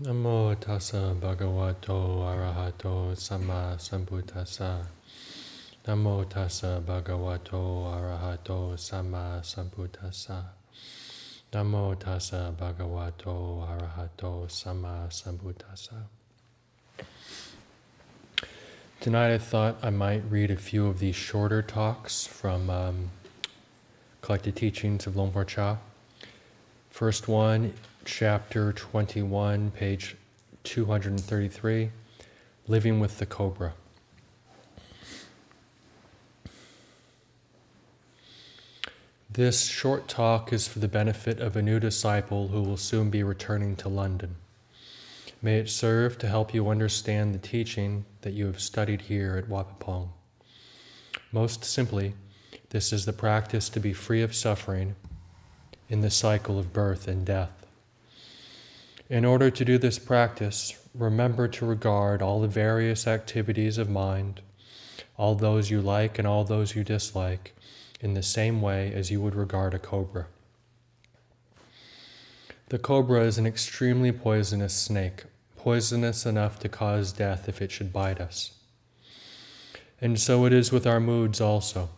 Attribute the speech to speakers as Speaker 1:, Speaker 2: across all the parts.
Speaker 1: Namo tassa bhagavato arahato samma sambuddhassa. Namo tassa bhagavato arahato samma sambuddhassa. Namo tassa bhagavato arahato samma sambuddhassa. Tonight I thought I might read a few of these shorter talks from Collected Teachings of Luang Por Chah. First one, chapter 21, page 233, Living with the Cobra. This short talk is for the benefit of a new disciple who will soon be returning to London. May it serve to help you understand the teaching that you have studied here at Wat Pah Pong. Most simply, this is the practice to be free of suffering in the cycle of birth and death. In order to do this practice, remember to regard all the various activities of mind, all those you like and all those you dislike, in the same way as you would regard a cobra. The cobra is an extremely poisonous snake, poisonous enough to cause death if it should bite us. And so it is with our moods also.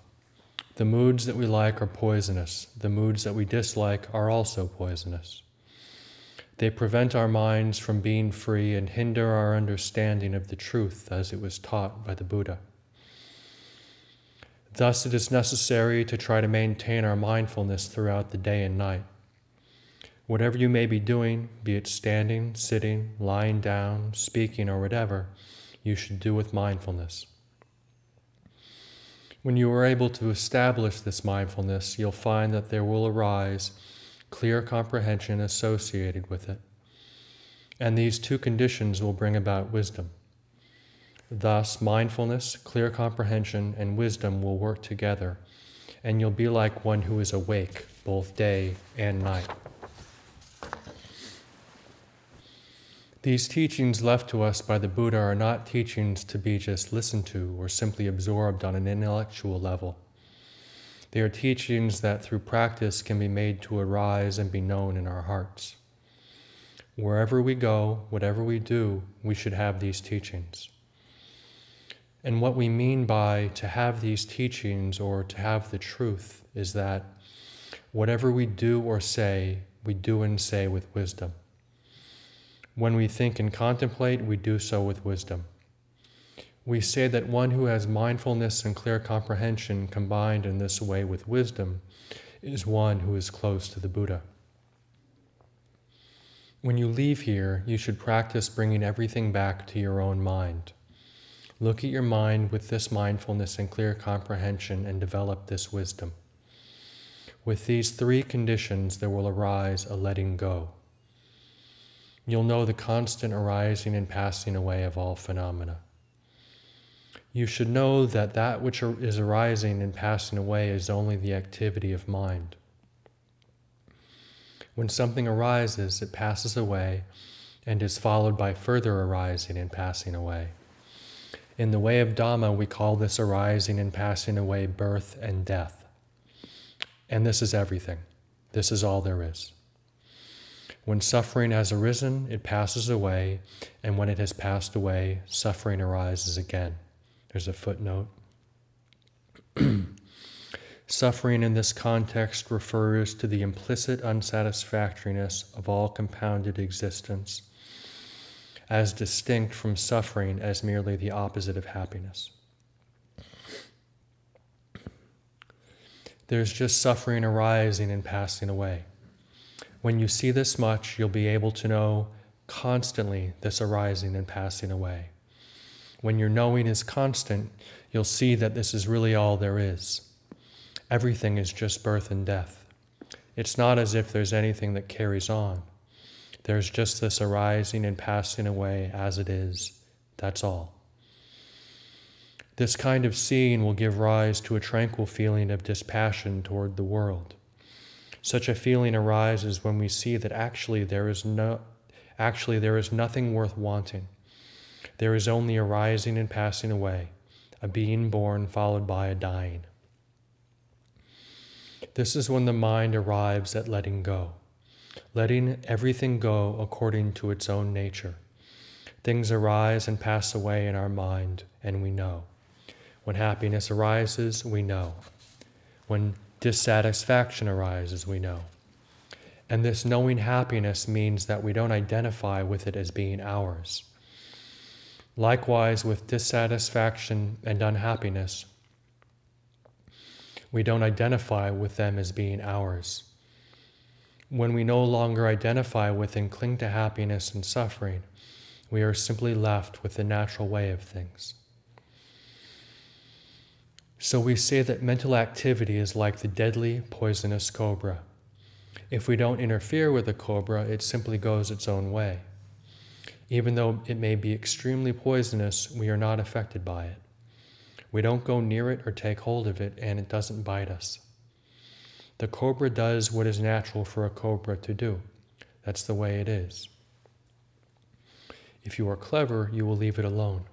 Speaker 1: The moods that we like are poisonous. The moods that we dislike are also poisonous. They prevent our minds from being free and hinder our understanding of the truth as it was taught by the Buddha. Thus it is necessary to try to maintain our mindfulness throughout the day and night. Whatever you may be doing, be it standing, sitting, lying down, speaking, or whatever, you should do with mindfulness. When you are able to establish this mindfulness, you'll find that there will arise clear comprehension associated with it. And these two conditions will bring about wisdom. Thus, mindfulness, clear comprehension, and wisdom will work together, and you'll be like one who is awake both day and night. These teachings left to us by the Buddha are not teachings to be just listened to or simply absorbed on an intellectual level. They are teachings that through practice can be made to arise and be known in our hearts. Wherever we go, whatever we do, we should have these teachings. And what we mean by to have these teachings or to have the truth is that whatever we do or say, we do and say with wisdom. When we think and contemplate, we do so with wisdom. We say that one who has mindfulness and clear comprehension combined in this way with wisdom is one who is close to the Buddha. When you leave here, you should practice bringing everything back to your own mind. Look at your mind with this mindfulness and clear comprehension and develop this wisdom. With these three conditions, there will arise a letting go. You'll know the constant arising and passing away of all phenomena. You should know that that which is arising and passing away is only the activity of mind. When something arises, it passes away and is followed by further arising and passing away. In the way of Dhamma, we call this arising and passing away birth and death. And this is everything. This is all there is. When suffering has arisen, it passes away, and when it has passed away, suffering arises again. There's a footnote. Suffering in this context refers to the implicit unsatisfactoriness of all compounded existence, as distinct from suffering as merely the opposite of happiness. There's just suffering arising and passing away. When you see this much, you'll be able to know constantly this arising and passing away. When your knowing is constant, you'll see that this is really all there is. Everything is just birth and death. It's not as if there's anything that carries on. There's just this arising and passing away as it is. That's all. This kind of seeing will give rise to a tranquil feeling of dispassion toward the world. Such a feeling arises when we see that actually there is nothing worth wanting. There is only arising and passing away, a being born followed by a dying. This is when the mind arrives at letting go. letting everything go according to its own nature. Things arise and pass away in our mind, and we know. When happiness arises, we know. When dissatisfaction arises, we know. And this knowing happiness means that we don't identify with it as being ours. Likewise, with dissatisfaction and unhappiness, we don't identify with them as being ours. When we no longer identify with and cling to happiness and suffering, we are simply left with the natural way of things. So we say that mental activity is like the deadly, poisonous cobra. If we don't interfere with the cobra, it simply goes its own way. Even though it may be extremely poisonous, we are not affected by it. We don't go near it or take hold of it, and it doesn't bite us. The cobra does what is natural for a cobra to do. That's the way it is. If you are clever, you will leave it alone.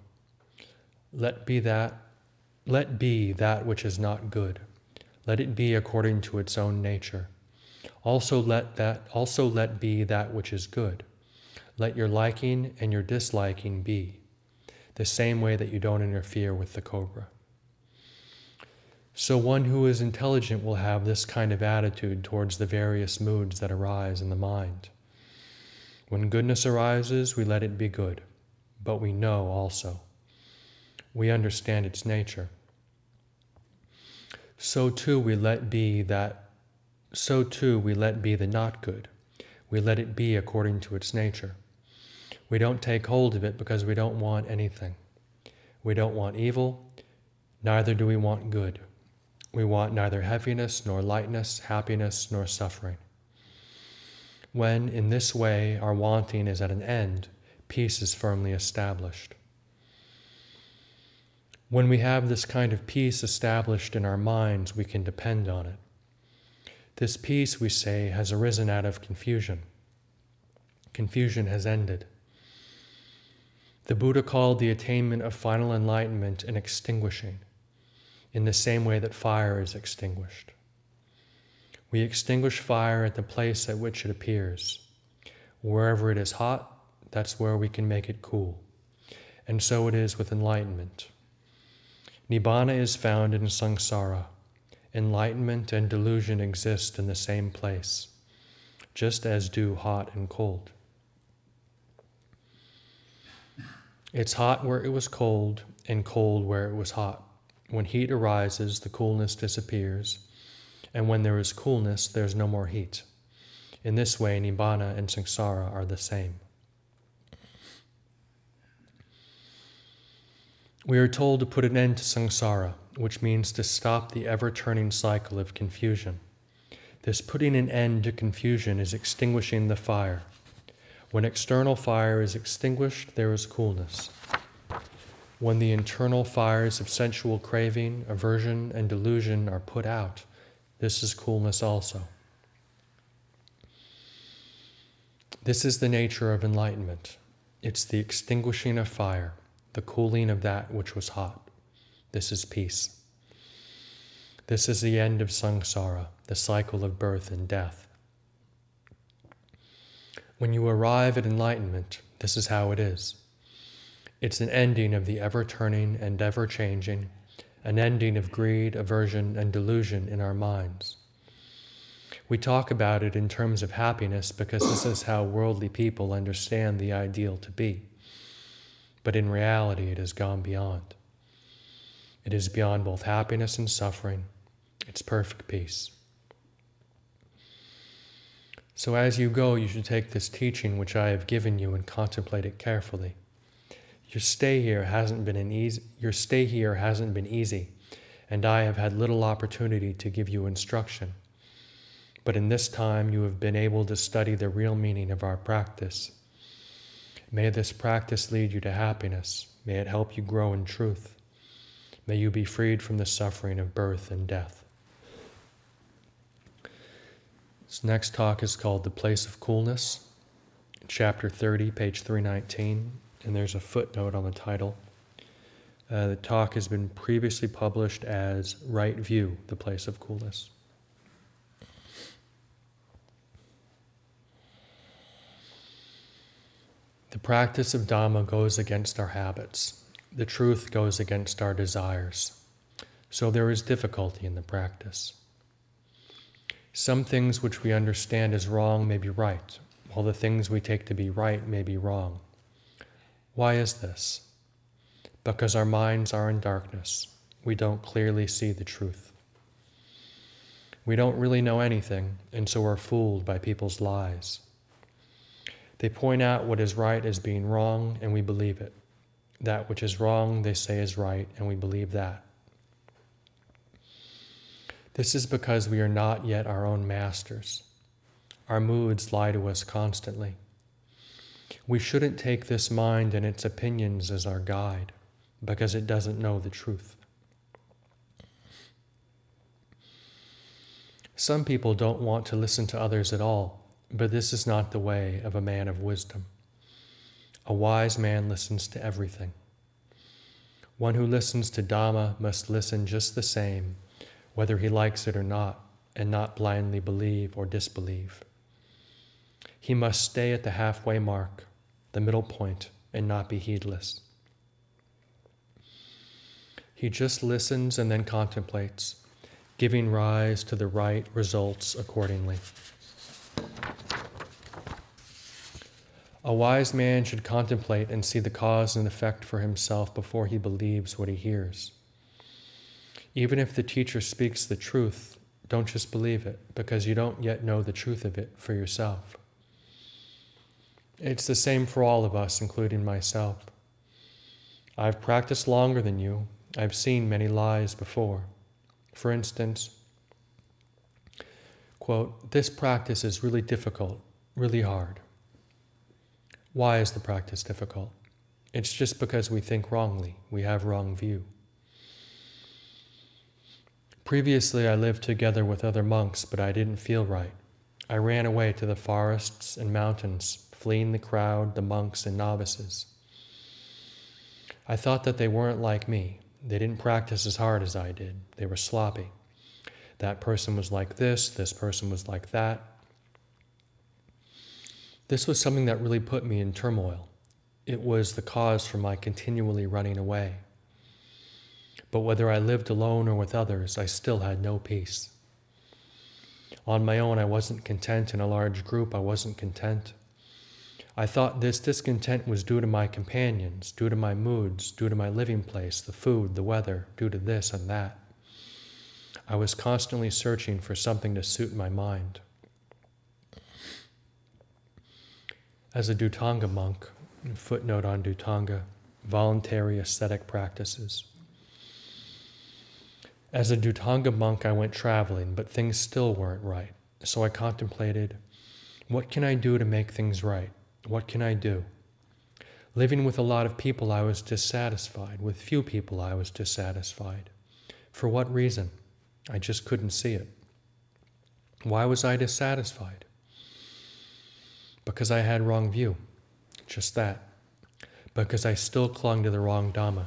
Speaker 1: Let be that which is not good. Let it be according to its own nature. Also let be that which is good. Let your liking and your disliking be, the same way that you don't interfere with the cobra. So one who is intelligent will have this kind of attitude towards the various moods that arise in the mind. When goodness arises, we let it be good, but we know also. We understand its nature. So too we let be the not good. We let it be according to its nature. We don't take hold of it because we don't want anything. We don't want evil, neither do we want good. We want neither heaviness nor lightness, happiness nor suffering. When, in this way, our wanting is at an end, peace is firmly established. When we have this kind of peace established in our minds, we can depend on it. This peace, we say, has arisen out of confusion. Confusion has ended. The Buddha called the attainment of final enlightenment an extinguishing, in the same way that fire is extinguished. We extinguish fire at the place at which it appears. Wherever it is hot, that's where we can make it cool. And so it is with enlightenment. Nibbana is found in samsara. Enlightenment and delusion exist in the same place, just as do hot and cold. It's hot where it was cold, and cold where it was hot. When heat arises, the coolness disappears, and when there is coolness, there's no more heat. In this way, Nibbana and samsara are the same. We are told to put an end to samsara, which means to stop the ever-turning cycle of confusion. This putting an end to confusion is extinguishing the fire. When external fire is extinguished, there is coolness. When the internal fires of sensual craving, aversion, and delusion are put out, this is coolness also. This is the nature of enlightenment. It's the extinguishing of fire, the cooling of that which was hot. This is peace. This is the end of samsara, the cycle of birth and death. When you arrive at enlightenment, this is how it is. It's an ending of the ever-turning and ever-changing, an ending of greed, aversion, and delusion in our minds. We talk about it in terms of happiness because this is how worldly people understand the ideal to be. But in reality, it has gone beyond. It is beyond both happiness and suffering. It's perfect peace. So as you go, you should take this teaching which I have given you and contemplate it carefully. Your stay here hasn't been easy, and I have had little opportunity to give you instruction. But in this time you have been able to study the real meaning of our practice. May this practice lead you to happiness. May it help you grow in truth. May you be freed from the suffering of birth and death. This next talk is called The Place of Coolness, Chapter 30, page 319, and there's a footnote on the title. The talk has been previously published as Right View, The Place of Coolness. The practice of Dhamma goes against our habits. The truth goes against our desires. So there is difficulty in the practice. Some things which we understand as wrong may be right, while the things we take to be right may be wrong. Why is this? Because our minds are in darkness. We don't clearly see the truth. We don't really know anything, and so are fooled by people's lies. They point out what is right as being wrong, and we believe it. That which is wrong, they say is right, and we believe that. This is because we are not yet our own masters. Our moods lie to us constantly. We shouldn't take this mind and its opinions as our guide, because it doesn't know the truth. Some people don't want to listen to others at all, but this is not the way of a man of wisdom. A wise man listens to everything. One who listens to Dhamma must listen just the same, whether he likes it or not, and not blindly believe or disbelieve. He must stay at the halfway mark, the middle point, and not be heedless. He just listens and then contemplates, giving rise to the right results accordingly. A wise man should contemplate and see the cause and effect for himself before he believes what he hears. Even if the teacher speaks the truth, don't just believe it, because you don't yet know the truth of it for yourself. It's the same for all of us, including myself. I've practiced longer than you. I've seen many lies before. For instance, quote, "This practice is really difficult, really hard." Why is the practice difficult? It's just because we think wrongly. We have wrong view. Previously, I lived together with other monks, but I didn't feel right. I ran away to the forests and mountains, fleeing the crowd, the monks, and novices. I thought that they weren't like me. They didn't practice as hard as I did. They were sloppy. That person was like this person was like that. This was something that really put me in turmoil. It was the cause for my continually running away. But whether I lived alone or with others, I still had no peace. On my own, I wasn't content. In a large group, I wasn't content. I thought this discontent was due to my companions, due to my moods, due to my living place, the food, the weather, due to this and that. I was constantly searching for something to suit my mind. As a Dhutanga monk, footnote on Dhutanga, voluntary ascetic practices. As a Dhutanga monk, I went traveling, but things still weren't right. So I contemplated, what can I do to make things right? What can I do? Living with a lot of people, I was dissatisfied. With few people, I was dissatisfied. For what reason? I just couldn't see it. Why was I dissatisfied? Because I had wrong view. Just that. Because I still clung to the wrong Dhamma.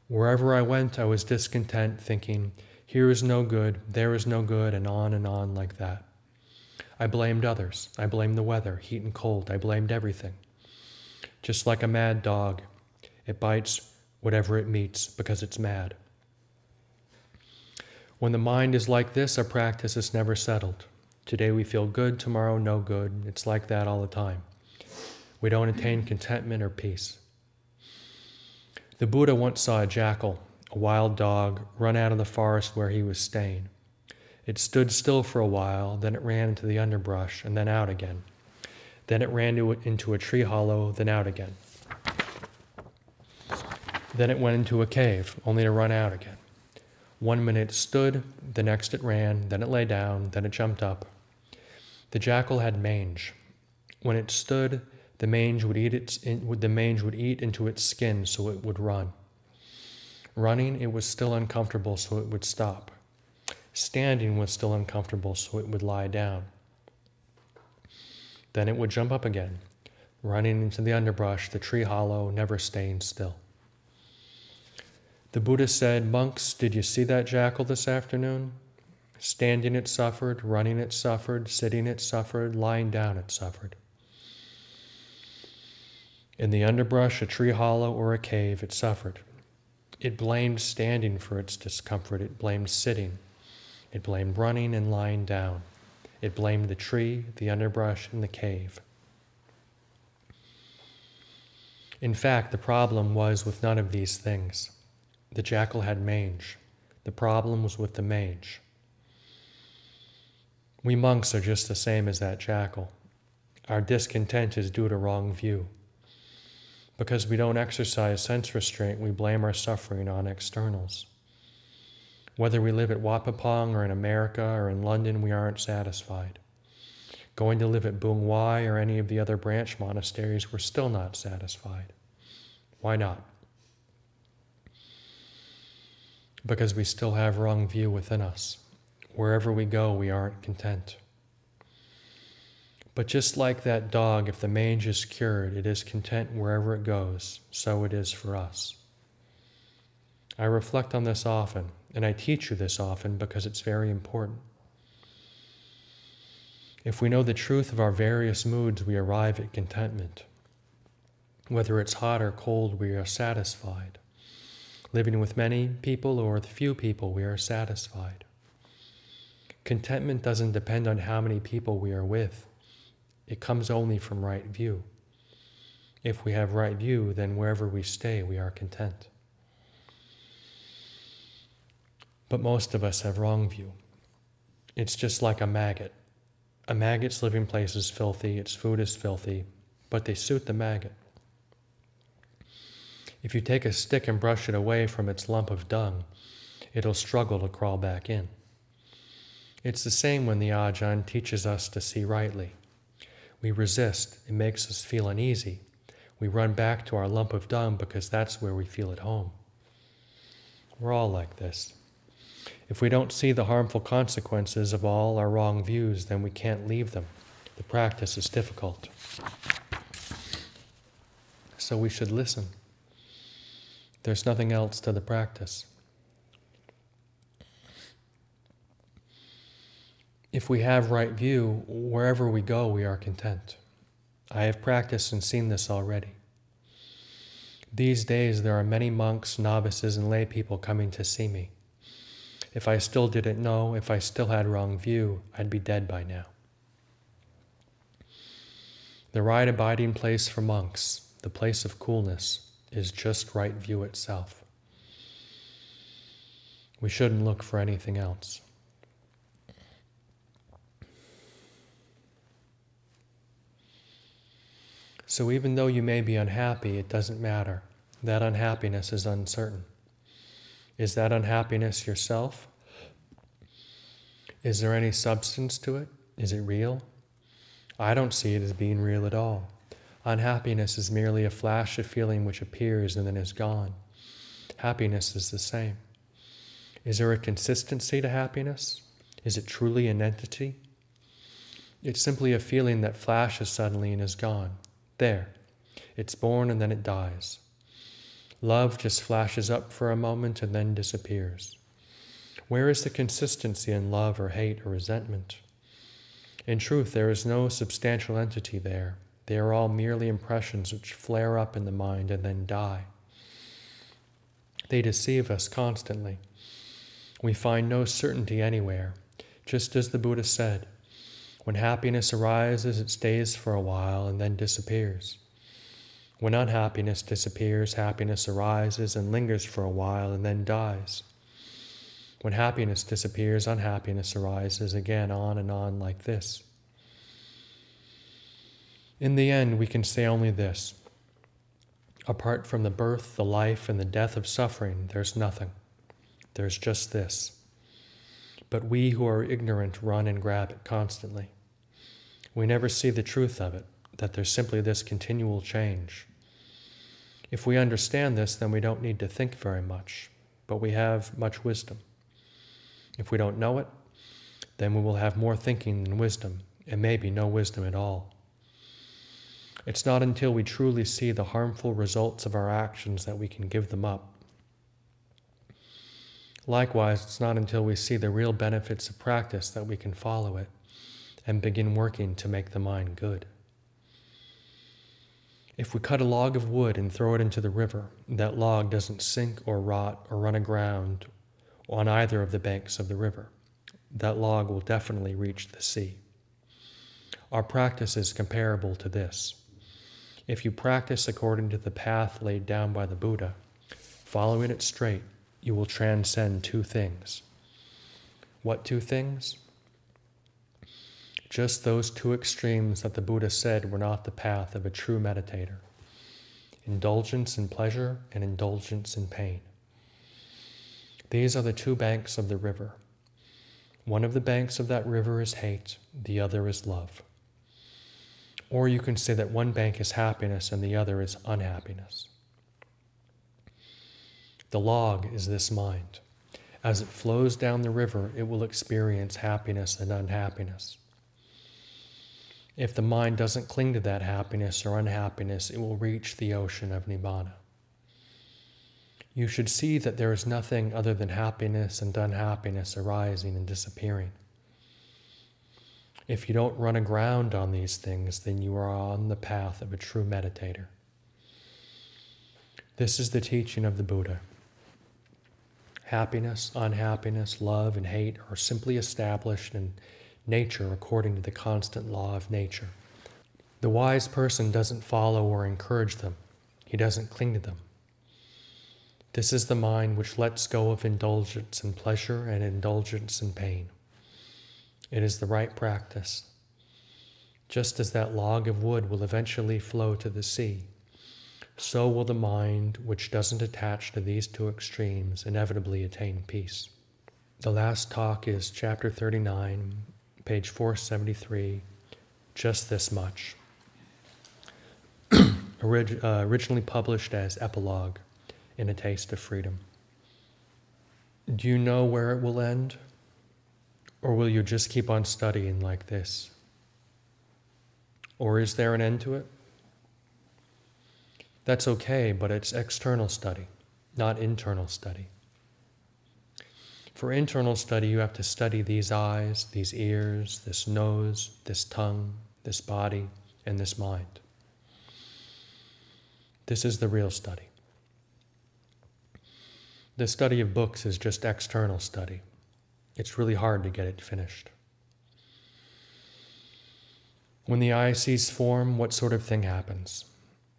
Speaker 1: Wherever I went, I was discontent, thinking, here is no good, there is no good, and on like that. I blamed others. I blamed the weather, heat and cold. I blamed everything. Just like a mad dog, it bites whatever it meets because it's mad. When the mind is like this, our practice is never settled. Today we feel good, tomorrow no good. It's like that all the time. We don't attain contentment or peace. The Buddha once saw a jackal, a wild dog, run out of the forest where he was staying. It stood still for a while, then it ran into the underbrush, and then out again. Then it ran into a tree hollow, then out again. Then it went into a cave, only to run out again. 1 minute it stood, the next it ran, then it lay down, then it jumped up. The jackal had mange. When it stood, the mange would eat into its skin, so it would run. Running, it was still uncomfortable, so it would stop. Standing was still uncomfortable, so it would lie down. Then it would jump up again, running into the underbrush, the tree hollow, never staying still. The Buddha said, "Monks, did you see that jackal this afternoon? Standing it suffered, running it suffered, sitting it suffered, lying down it suffered." In the underbrush, a tree hollow, or a cave, it suffered. It blamed standing for its discomfort. It blamed sitting. It blamed running and lying down. It blamed the tree, the underbrush, and the cave. In fact, the problem was with none of these things. The jackal had mange. The problem was with the mange. We monks are just the same as that jackal. Our discontent is due to wrong view. Because we don't exercise sense restraint, we blame our suffering on externals. Whether we live at Wapapong or in America or in London, we aren't satisfied. Going to live at Bung Wai or any of the other branch monasteries, we're still not satisfied. Why not? Because we still have wrong view within us. Wherever we go, we aren't content. But just like that dog, if the mange is cured, it is content wherever it goes. So it is for us. I reflect on this often, and I teach you this often because it's very important. If we know the truth of our various moods, we arrive at contentment. Whether it's hot or cold, we are satisfied. Living with many people or with few people, we are satisfied. Contentment doesn't depend on how many people we are with. It comes only from right view. If we have right view, then wherever we stay, we are content. But most of us have wrong view. It's just like a maggot. A maggot's living place is filthy, its food is filthy, but they suit the maggot. If you take a stick and brush it away from its lump of dung, it'll struggle to crawl back in. It's the same when the Ajahn teaches us to see rightly. We resist, it makes us feel uneasy. We run back to our lump of dung because that's where we feel at home. We're all like this. If we don't see the harmful consequences of all our wrong views, then we can't leave them. The practice is difficult. So we should listen. There's nothing else to the practice. If we have right view, wherever we go, we are content. I have practiced and seen this already. These days, there are many monks, novices, and lay people coming to see me. If I still didn't know, if I still had wrong view, I'd be dead by now. The right abiding place for monks, the place of coolness, is just right view itself. We shouldn't look for anything else. So even though you may be unhappy, it doesn't matter. That unhappiness is uncertain. Is that unhappiness yourself? Is there any substance to it? Is it real? I don't see it as being real at all. Unhappiness is merely a flash of feeling which appears and then is gone. Happiness is the same. Is there a consistency to happiness? Is it truly an entity? It's simply a feeling that flashes suddenly and is gone. There. It's born and then it dies. Love just flashes up for a moment and then disappears. Where is the consistency in love or hate or resentment? In truth, there is no substantial entity there. They are all merely impressions which flare up in the mind and then die. They deceive us constantly. We find no certainty anywhere. Just as the Buddha said, when happiness arises, it stays for a while and then disappears. When unhappiness disappears, happiness arises and lingers for a while and then dies. When happiness disappears, unhappiness arises again, on and on like this. In the end, we can say only this. Apart from the birth, the life, and the death of suffering, there's nothing. There's just this. But we who are ignorant run and grab it constantly. We never see the truth of it, that there's simply this continual change. If we understand this, then we don't need to think very much, but we have much wisdom. If we don't know it, then we will have more thinking than wisdom, and maybe no wisdom at all. It's not until we truly see the harmful results of our actions that we can give them up. Likewise, it's not until we see the real benefits of practice that we can follow it and begin working to make the mind good. If we cut a log of wood and throw it into the river, that log doesn't sink or rot or run aground on either of the banks of the river. That log will definitely reach the sea. Our practice is comparable to this. If you practice according to the path laid down by the Buddha, following it straight, you will transcend two things. What two things? Just those two extremes that the Buddha said were not the path of a true meditator: indulgence in pleasure and indulgence in pain. These are the two banks of the river. One of the banks of that river is hate, the other is love. Or you can say that one bank is happiness and the other is unhappiness. The log is this mind. As it flows down the river, it will experience happiness and unhappiness. If the mind doesn't cling to that happiness or unhappiness, it will reach the ocean of Nibbana. You should see that there is nothing other than happiness and unhappiness arising and disappearing. If you don't run aground on these things, then you are on the path of a true meditator. This is the teaching of the Buddha. Happiness, unhappiness, love, and hate are simply established in nature according to the constant law of nature. The wise person doesn't follow or encourage them. He doesn't cling to them. This is the mind which lets go of indulgence in pleasure and indulgence in pain. It is the right practice. Just as that log of wood will eventually flow to the sea, so will the mind which doesn't attach to these two extremes inevitably attain peace. The last talk is chapter 39, page 473, just this much. Originally published as epilogue in A Taste of Freedom. Do you know where it will end? Or will you just keep on studying like this? Or is there an end to it? That's okay, but it's external study, not internal study. For internal study, you have to study these eyes, these ears, this nose, this tongue, this body, and this mind. This is the real study. The study of books is just external study. It's really hard to get it finished. When the eye sees form, what sort of thing happens?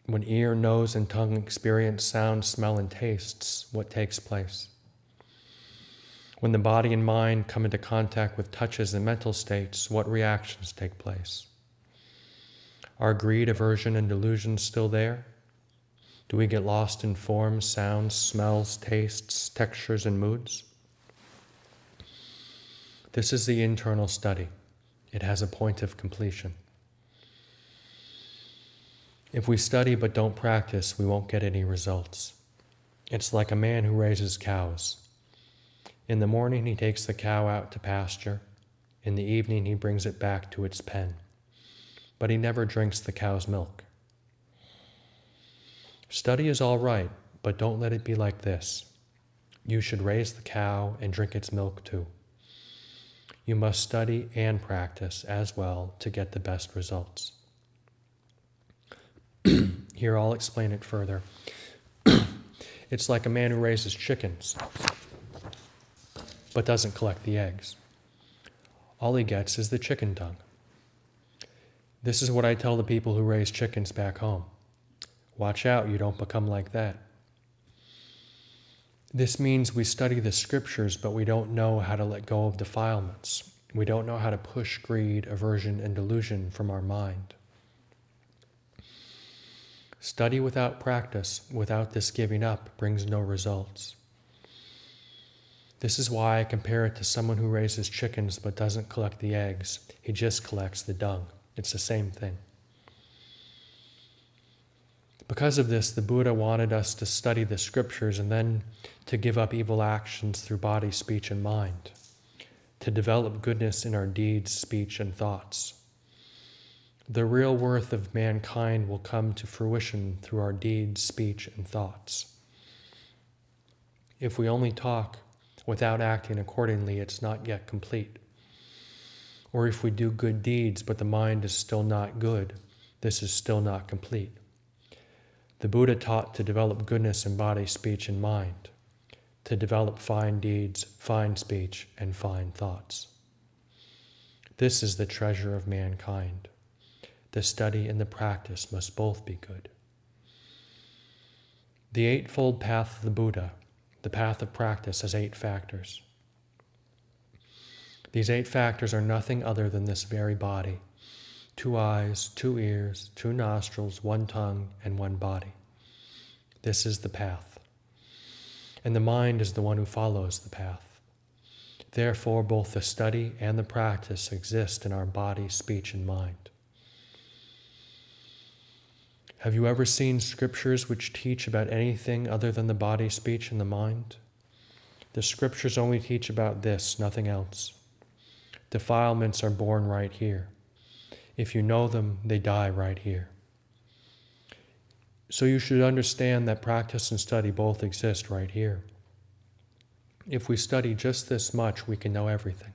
Speaker 1: When ear, nose, and tongue experience sound, smell, and tastes, what takes place? When the body and mind come into contact with touches and mental states, what reactions take place? Are greed, aversion, and delusion still there? Do we get lost in forms, sounds, smells, tastes, textures, and moods? This is the internal study. It has a point of completion. If we study but don't practice, we won't get any results. It's like a man who raises cows. In the morning, he takes the cow out to pasture. In the evening, he brings it back to its pen. But he never drinks the cow's milk. Study is all right, but don't let it be like this. You should raise the cow and drink its milk too. You must study and practice as well to get the best results. Here, I'll explain it further. It's like a man who raises chickens, but doesn't collect the eggs. All he gets is the chicken dung. This is what I tell the people who raise chickens back home. Watch out, you don't become like that. This means we study the scriptures, but we don't know how to let go of defilements. We don't know how to push greed, aversion, and delusion from our mind. Study without practice, without this giving up, brings no results. This is why I compare it to someone who raises chickens but doesn't collect the eggs. He just collects the dung. It's the same thing. Because of this, the Buddha wanted us to study the scriptures and then to give up evil actions through body, speech, and mind, to develop goodness in our deeds, speech, and thoughts. The real worth of mankind will come to fruition through our deeds, speech, and thoughts. If we only talk without acting accordingly, it's not yet complete. Or if we do good deeds, but the mind is still not good, this is still not complete. The Buddha taught to develop goodness in body, speech, and mind, to develop fine deeds, fine speech, and fine thoughts. This is the treasure of mankind. The study and the practice must both be good. The Eightfold Path of the Buddha, the path of practice, has 8 factors. These 8 factors are nothing other than this very body: 2 eyes, 2 ears, 2 nostrils, 1 tongue, and 1 body. This is the path. And the mind is the one who follows the path. Therefore, both the study and the practice exist in our body, speech, and mind. Have you ever seen scriptures which teach about anything other than the body, speech, and the mind? The scriptures only teach about this, nothing else. Defilements are born right here. If you know them, they die right here. So you should understand that practice and study both exist right here. If we study just this much, we can know everything.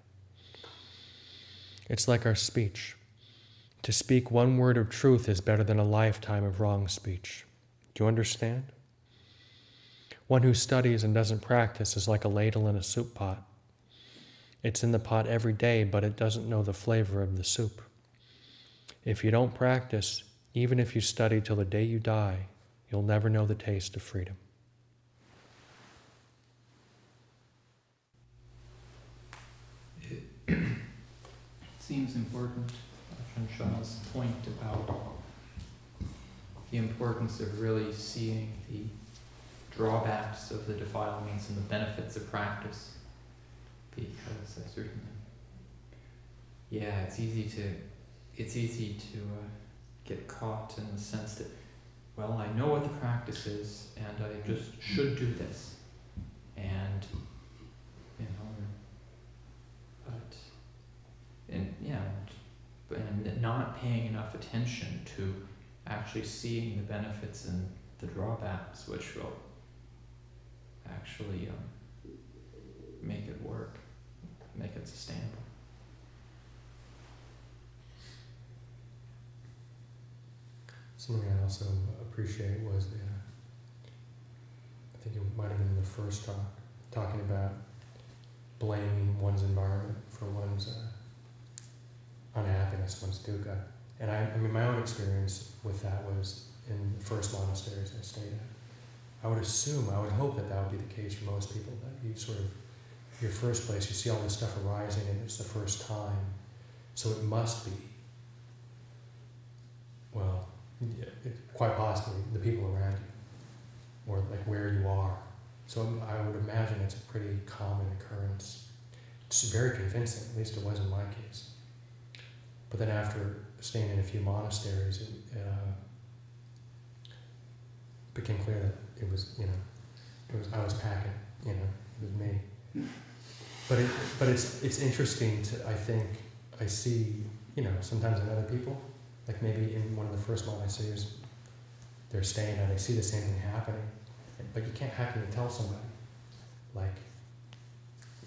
Speaker 1: It's like our speech. To speak 1 word of truth is better than a lifetime of wrong speech. Do you understand? One who studies and doesn't practice is like a ladle in a soup pot. It's in the pot every day, but it doesn't know the flavor of the soup. If you don't practice, even if you study till the day you die, you'll never know the taste of freedom.
Speaker 2: It seems important, Ajahn Chah's point about the importance of really seeing the drawbacks of the defilements and the benefits of practice. Because I certainly, it's easy to get caught in the sense that, well, I know what the practice is, and I just should do this, and and not paying enough attention to actually seeing the benefits and the drawbacks, which will actually make it work, make it sustainable.
Speaker 1: Something I also appreciate was I think it might have been the first talk, talking about blaming one's environment for one's unhappiness, one's dukkha. And I mean, my own experience with that was in the first monasteries I stayed at. I would hope that would be the case for most people, that you sort of, your first place, you see all this stuff arising and it's the first time. So it must be, well, quite possibly the people around you, or like where you are. So I would imagine it's a pretty common occurrence. It's very convincing, at least it was in my case. But then after staying in a few monasteries, it became clear that it was I was packing, it was me. But it's interesting I think I see, sometimes in other people, like maybe in one of the first monasteries they're staying and I see the same thing happening. But how can you tell somebody? Like,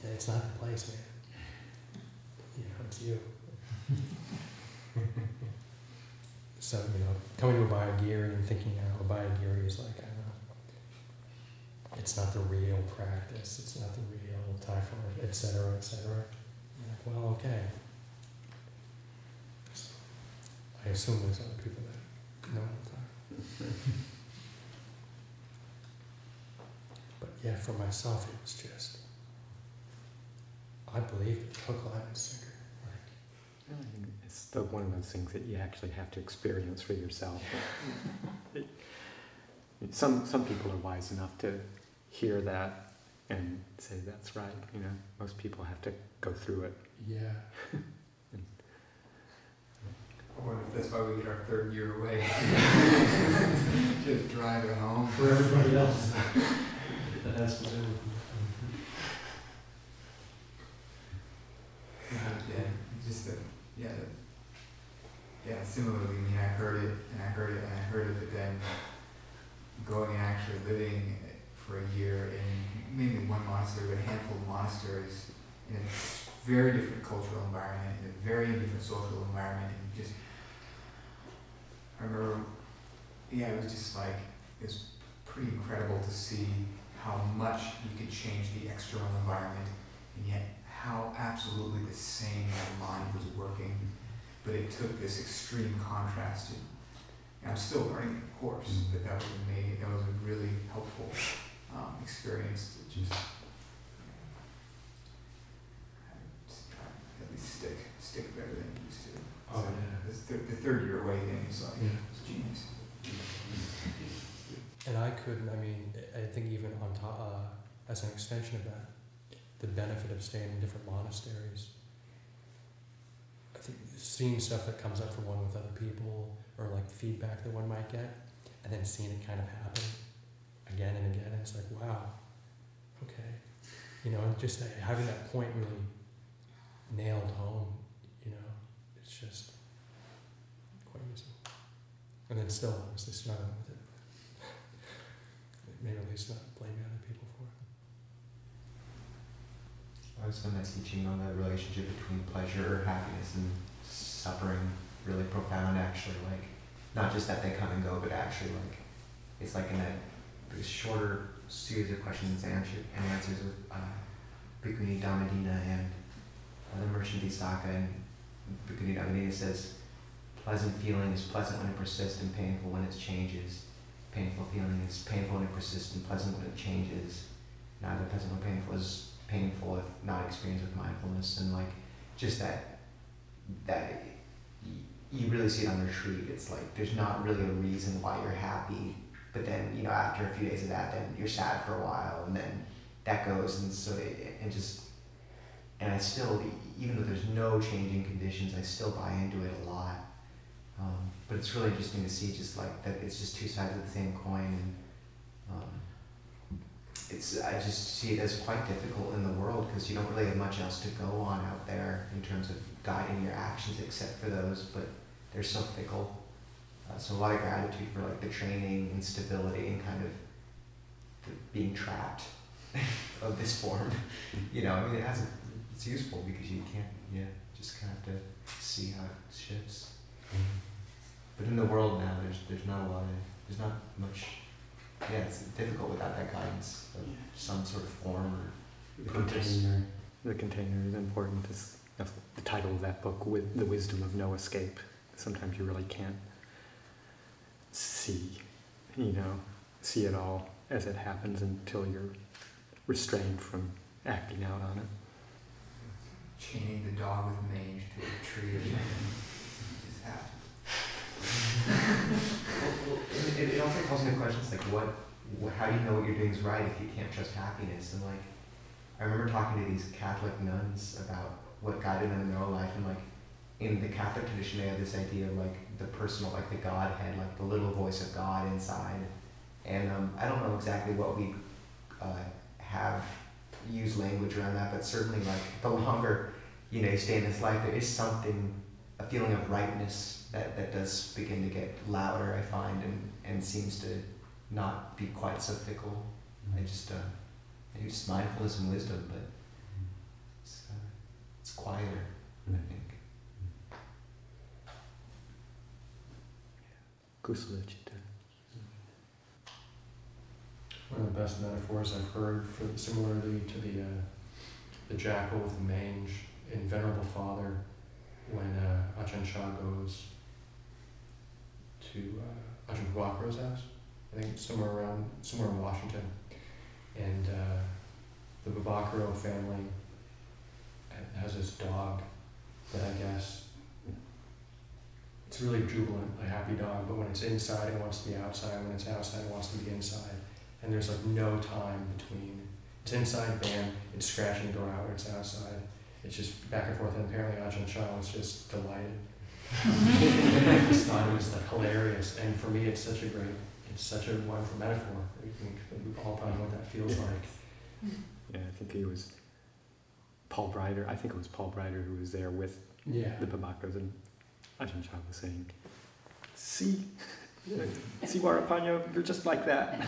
Speaker 1: it's not the place, man. It's you. So, coming to Abhayagiri and thinking, Abhayagiri is like, it's not the real practice, it's not the real Thai, etc., etc. Like, well, okay. So, I assume there's other people that know Thai. But yeah, for myself, it was just, I believe it, hook, line, and sinker.
Speaker 3: It's one of those things that you actually have to experience for yourself. Some people are wise enough to hear that and say that's right. Most people have to go through it.
Speaker 1: Yeah.
Speaker 4: I wonder if that's why we get our 3rd year away. Just drive it home for everybody else.
Speaker 1: That has to do.
Speaker 4: Similarly, I heard it, but then going and actually living for a year in maybe one monastery, but a handful of monasteries in a very different cultural environment, in a very different social environment, and I remember, it was just like, is pretty incredible to see how much you could change the external environment, and yet how absolutely the same my mind was working. But it took this extreme contrast. And I'm still learning, of course, but that was amazing. That was a really helpful experience to just at least stick better than it used to.
Speaker 1: Oh,
Speaker 4: So
Speaker 1: yeah.
Speaker 4: the third year away thing is like, it's genius.
Speaker 1: And I think even on top, as an extension of that, the benefit of staying in different monasteries. I think seeing stuff that comes up for one with other people, or like feedback that one might get, and then seeing it kind of happen again and again, it's like, wow, okay. And just having that point really nailed home, it's just quite useful. And then still obviously struggling with it. Maybe at least not blaming other people for it.
Speaker 5: I always found that teaching on the relationship between pleasure, happiness, and suffering really profound, actually. Like, not just that they come and go, but actually, like, it's like in this shorter series of questions and answers with Bhikkhuni Dhammadina and the merchant Visakha, and Bhikkhuni Dhammadina says, pleasant feeling is pleasant when it persists and painful when it changes. Painful feeling is painful when it persists and pleasant when it changes. Neither pleasant nor painful is painful if not experienced with mindfulness. And like, just that you really see it on retreat. It's like, there's not really a reason why you're happy, but then, after a few days of that, then you're sad for a while, and then that goes, and so and I still, even though there's no changing conditions, I still buy into it a lot. But it's really interesting to see just like that it's just two sides of the same coin, and I just see it as quite difficult in the world because you don't really have much else to go on out there in terms of guiding your actions except for those, but they're so fickle. So a lot of gratitude for like the training and stability and kind of being trapped of this form. It's useful because you can't, just kind of have to see how it shifts. But in the world now, there's not much, it's difficult without that guidance of some sort of form or purpose.
Speaker 3: The container is important. That's the title of that book, with the wisdom of no escape. Sometimes you really can't see it all as it happens until you're restrained from acting out on it.
Speaker 4: Chaining the dog with mange to a tree or something. Just happens.
Speaker 5: It also calls into questions like how do you know what you're doing is right if you can't trust happiness? And like, I remember talking to these Catholic nuns about what guided them in their own life, and like, in the Catholic tradition they have this idea of like the personal, like the Godhead, like the little voice of God inside. And I don't know exactly what we have used language around that, but certainly like the longer you stay in this life, there is something, a feeling of rightness that does begin to get louder, I find, and seems to not be quite so fickle. I just maybe just mindfulness and wisdom, but it's quieter, I think.
Speaker 3: Kusala Chitta.
Speaker 1: One of the best metaphors I've heard, similarly to the jackal with the mange in Venerable Father, when Ajahn Chah goes to Ajahn Chah's house, I think somewhere in Washington, and the Babakaro family has this dog that I guess it's really jubilant, a happy dog, but when it's inside it wants to be outside, when it's outside it wants to be inside, and there's like no time between. It's inside, bam, it's scratching the door out, or it's outside. It's just back and forth, and apparently Ajahn Chah was just delighted. I just thought it was like hilarious, and for me it's such a wonderful metaphor. I think we all probably know what that feels like.
Speaker 3: Yeah, I think it was Paul Breider who was there with the Babakos, and Ajahn Chah was saying, see Warapanya, you're just like that.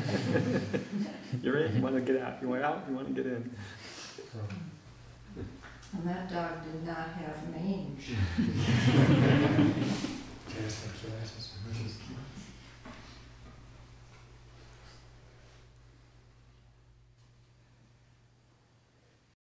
Speaker 3: You're in, you want to get out. You want out, you want to get in.
Speaker 6: And that dog did not have mange.